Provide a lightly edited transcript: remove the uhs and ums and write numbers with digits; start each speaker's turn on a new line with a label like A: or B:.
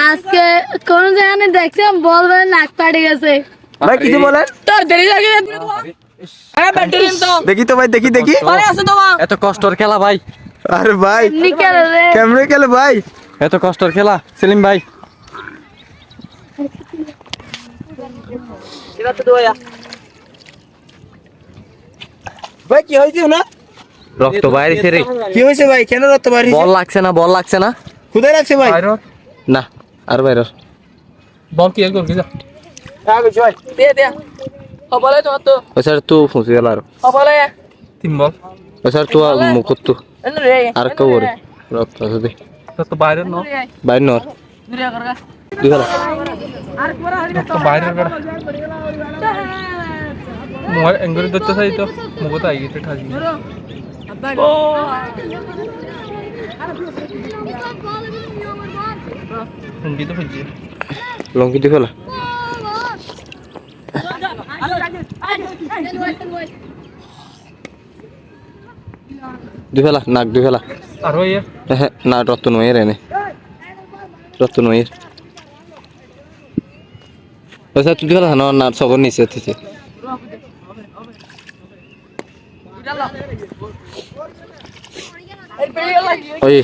A: আজকে কোন জায়গায় দেখছিলাম বল বলে নাক পাড়ে গেছে।
B: ভাই কিছু বলেন।
A: তোর দেরি লাগে হ্যাঁ ব্যাটারি তো
B: দেখি তো ভাই দেখি
A: পরে আছে তো
C: এত কষ্টের খেলা ভাই,
B: আরে ভাই
A: নিকেল রে
B: কেমনে গেল ভাই?
C: এত কষ্টের খেলা সেলিম ভাই।
B: ভাই কি হয়েছে না?
C: রক্ত বাইরেছে রে।
B: কি হয়েছে ভাই? কেন রক্ত বাড়ি?
C: বল লাগছে না, বল লাগছে না।
B: খুদাই রাখছে ভাই।
C: না আর বাইরে
D: বল কি করবি যা
B: আগে জয়
A: দে দে হবলে তো তো
C: ওই স্যার তু ফুসি গেল আর
A: হবলে
D: তিন বল
C: ওই স্যার তু মুকুত তু
A: এন রে
C: আর কবরে রক্ত আছে দে
D: তো বাইরে ন
C: বাইরে নর
A: দূরে করগা
C: দুই গেল
A: আর পরে হইবে
D: তো বাইরে বেড়া মোবাইল এঙ্গরি দত্ত চাই তো মুগত আই গেছে ঠাজি
A: ও
D: হিন্দি তো বুঝছি
C: লঙ্কি দি ফেলা দুই ফেলা নাক দুই ফেলা
D: আর ইয়ে
C: হ্যাঁ না রক্ত নয় রে নে রক্ত নয় ওই স্যার তুই দি ফেলা না না সবর নিচে থেকে ওই